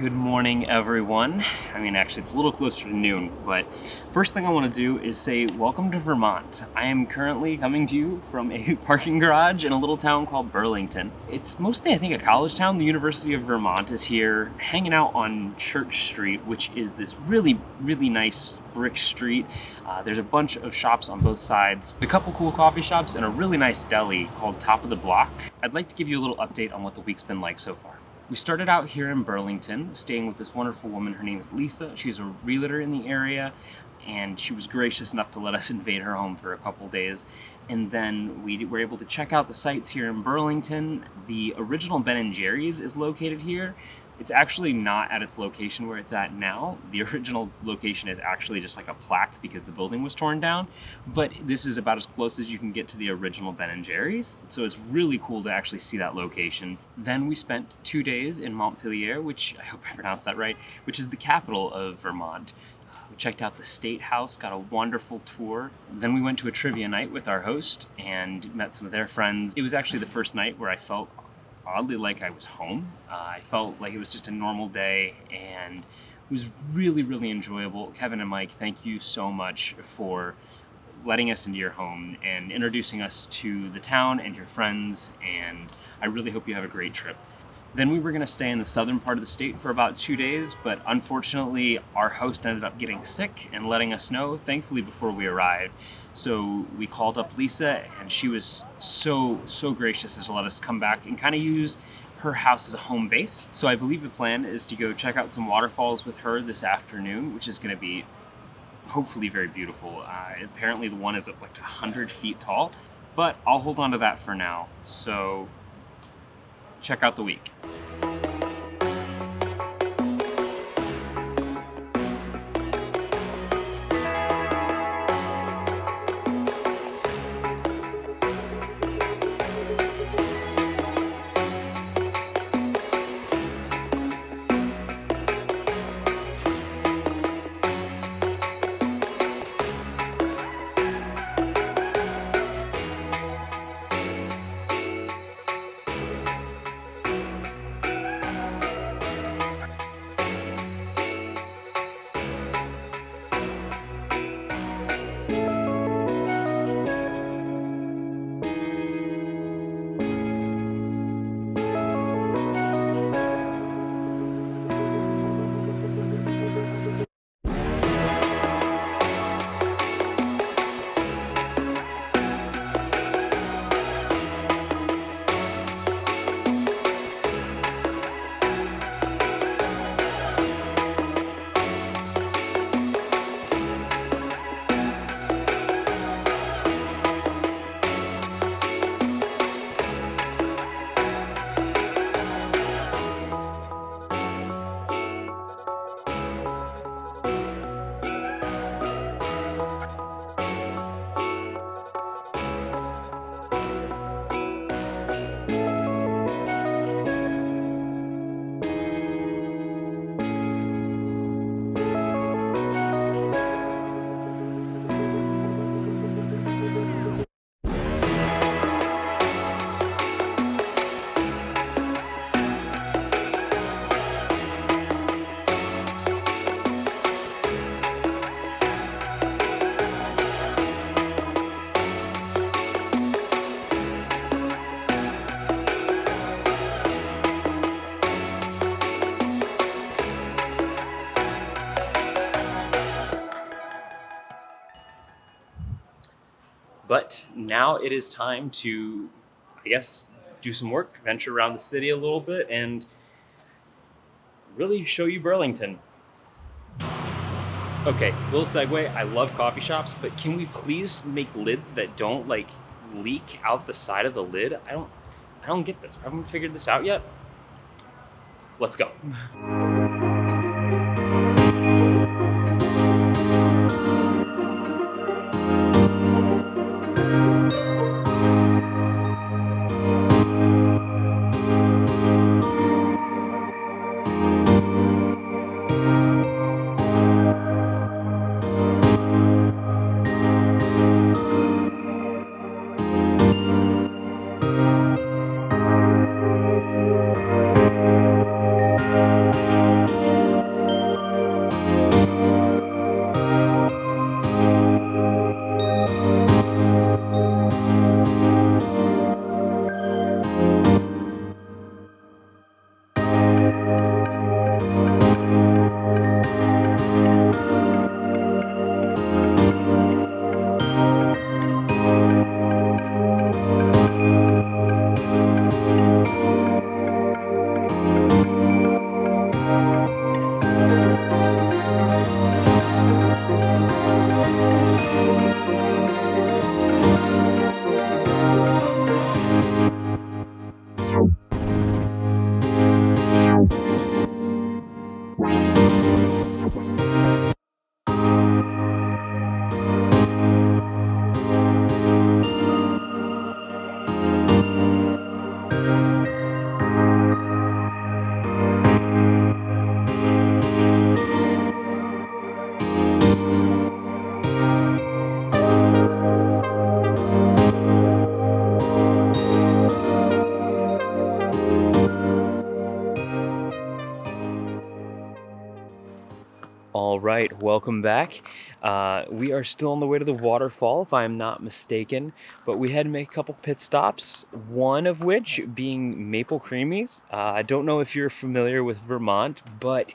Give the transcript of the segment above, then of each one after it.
Good morning, everyone. Actually, it's a little closer to noon, but first thing I want to do is say welcome to Vermont. I am currently coming to you from a parking garage in a little town called Burlington. It's mostly, I think, a college town. The University of Vermont is here hanging out on Church Street, which is this really, really nice brick street. There's a bunch of shops on both sides, a couple cool coffee shops, and a really nice deli called Top of the Block. I'd like to give you a little update on what the week's been like so far. We started out here in Burlington, staying with this wonderful woman. Her name is Lisa. She's a realtor in the area, and she was gracious enough to let us invade her home for a couple days. And then we were able to check out the sites here in Burlington. The original Ben & Jerry's is located here. It's actually not at its location where it's at now. The original location is actually just like a plaque because the building was torn down, but this is about as close as you can get to the original Ben & Jerry's. So it's really cool to actually see that location. Then we spent 2 days in Montpelier, which I hope I pronounced that right, which is the capital of Vermont. We checked out the State House, got a wonderful tour. Then we went to a trivia night with our host and met some of their friends. It was actually the first night where I felt oddly like I was home. I felt like it was just a normal day, and it was really, really enjoyable. Kevin and Mike, thank you so much for letting us into your home and introducing us to the town and your friends, and I really hope you have a great trip. Then we were going to stay in the southern part of the state for about 2 days, but unfortunately our host ended up getting sick and letting us know, thankfully, before we arrived. So we called up Lisa, and she was so gracious as to let us come back and kind of use her house as a home base. So I believe the plan is to go check out some waterfalls with her this afternoon, which is going to be hopefully very beautiful. Apparently the one is up like 100 feet tall, but I'll hold on to that for now. So check out the week. But now it is time to, I guess, do some work, venture around the city a little bit, and really show you Burlington. Okay, little segue. I love coffee shops, but can we please make lids that don't like leak out the side of the lid? I don't get this. I haven't figured this out yet. Let's go. All right, welcome back. We are still on the way to the waterfall, if I'm not mistaken, but we had to make a couple pit stops, one of which being Maple Creamies. I don't know if you're familiar with Vermont, but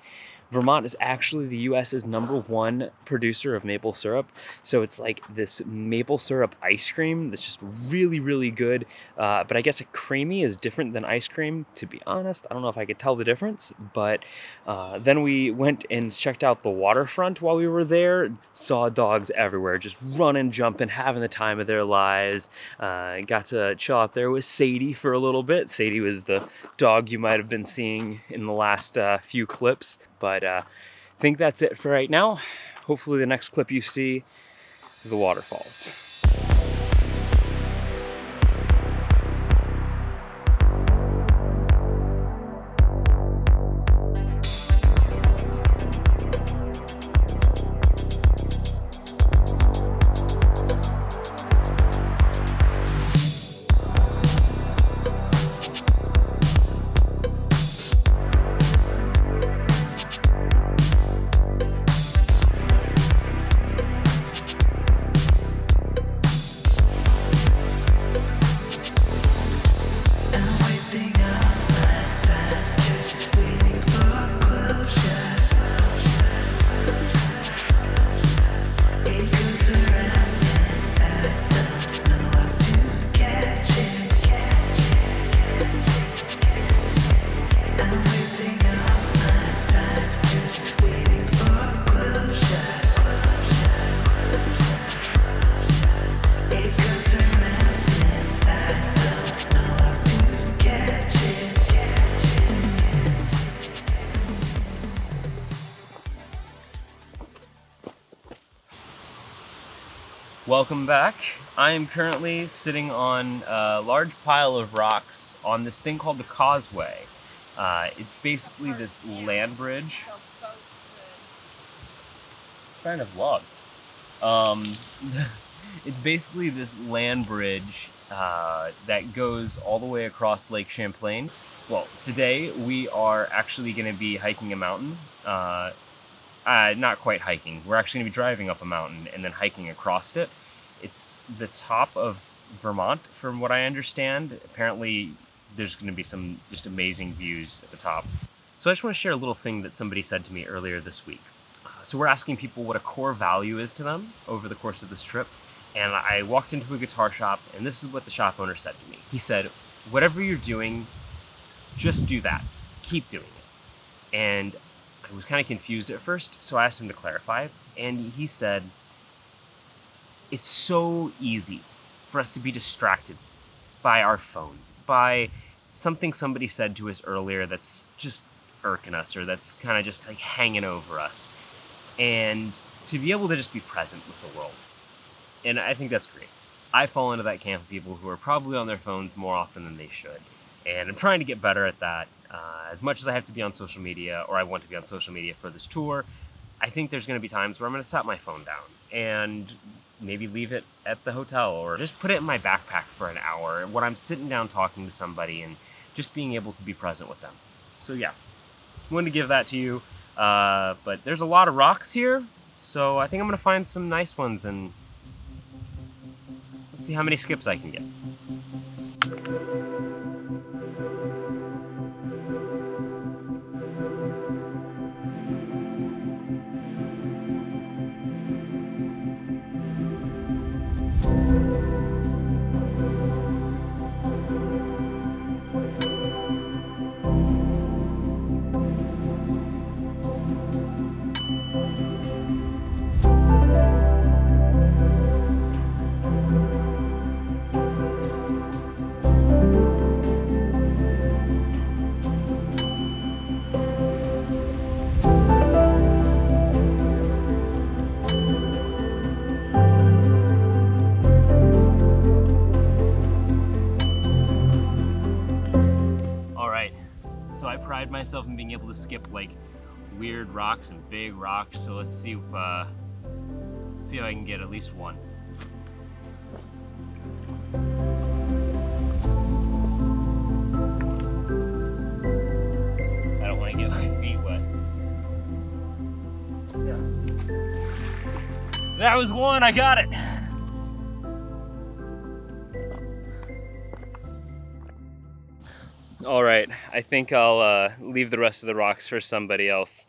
Vermont is actually the US's #1 producer of maple syrup. So it's like this maple syrup ice cream that's just really, really good. But I guess a creamy is different than ice cream. To be honest, I don't know if I could tell the difference. But then we went and checked out the waterfront while we were there. Saw dogs everywhere, just running, jumping, having the time of their lives. Got to chill out there with Sadie for a little bit. Sadie was the dog you might have been seeing in the last few clips. But I think that's it for right now. Hopefully the next clip you see is the waterfalls. Welcome back. I am currently sitting on a large pile of rocks on this thing called the Causeway. It's basically this land bridge. Kind of log. It's basically this land bridge that goes all the way across Lake Champlain. Well, today we are actually going to be hiking a mountain. Not quite hiking. We're actually going to be driving up a mountain and then hiking across it. It's the top of Vermont, from what I understand. Apparently, there's going to be some just amazing views at the top. So I just want to share a little thing that somebody said to me earlier this week. So we're asking people what a core value is to them over the course of this trip. And I walked into a guitar shop, and this is what the shop owner said to me. He said, whatever you're doing, just do that. Keep doing it. And I was kind of confused at first, so I asked him to clarify, and he said, it's so easy for us to be distracted by our phones, by something somebody said to us earlier that's just irking us, or that's kind of just like hanging over us, and to be able to just be present with the world. And I think that's great. I fall into that camp of people who are probably on their phones more often than they should, and I'm trying to get better at that. As much as I have to be on social media, or I want to be on social media for this tour, I think there's going to be times where I'm going to set my phone down and maybe leave it at the hotel, or just put it in my backpack for an hour when I'm sitting down talking to somebody and just being able to be present with them. So yeah, I wanted to give that to you. But there's a lot of rocks here, so I think I'm going to find some nice ones and see how many skips I can get. Myself in being able to skip like weird rocks and big rocks, so let's see if see if I can get at least one. I don't want to get my feet wet. Yeah. That was one, I got it. All right, I think I'll leave the rest of the rocks for somebody else.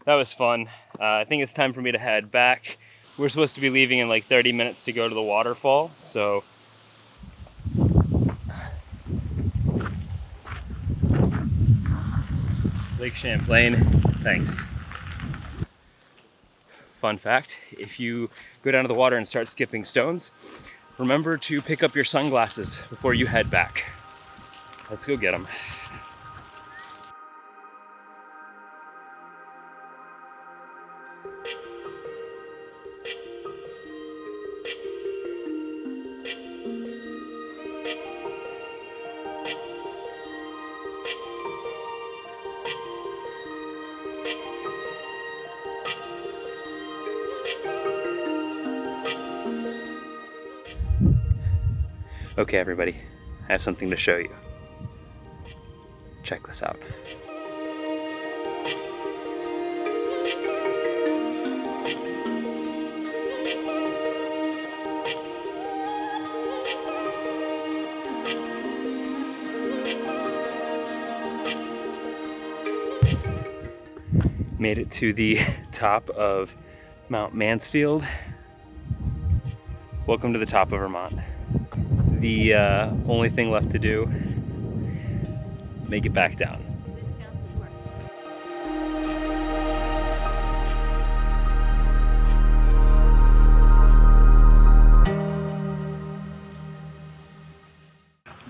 That was fun. I think it's time for me to head back. We're supposed to be leaving in like 30 minutes to go to the waterfall, so. Lake Champlain, thanks. Fun fact, if you go down to the water and start skipping stones, remember to pick up your sunglasses before you head back. Let's go get them. Okay, everybody, I have something to show you. Check this out. Made it to the top of Mount Mansfield. Welcome to the top of Vermont. The only thing left to do, make it back down.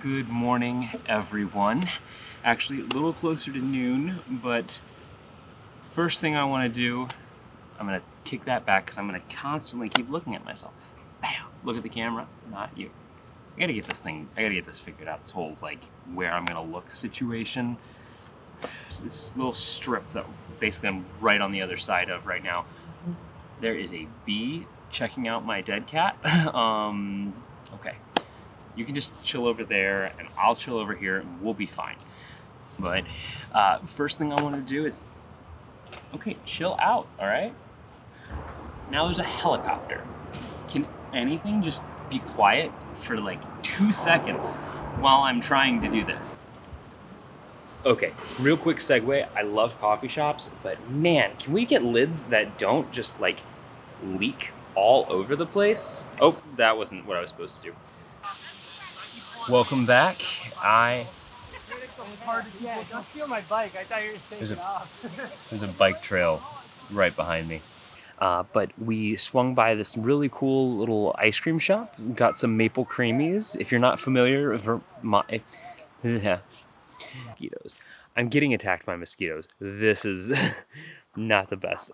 Good morning, everyone. Actually, a little closer to noon, but first thing I want to do, I'm going to kick that back because I'm going to constantly keep looking at myself. Bam! Look at the camera, not you. I gotta get this figured out, this whole like where I'm gonna look situation. This little strip that basically I'm right on the other side of right now. There is a bee checking out my dead cat. Okay, you can just chill over there and I'll chill over here and we'll be fine. But first thing I wanna do is, okay, chill out, all right? Now there's a helicopter. Can anything just be quiet for like 2 seconds while I'm trying to do this? Okay, real quick segue. I love coffee shops, but man, can we get lids that don't just like leak all over the place? Oh, that wasn't what I was supposed to do. Welcome back. Don't steal my bike. I thought you were taking it off. There's a bike trail right behind me. But we swung by this really cool little ice cream shop. Got some maple creamies. If you're not familiar, mosquitoes. I'm getting attacked by mosquitoes. This is not the best.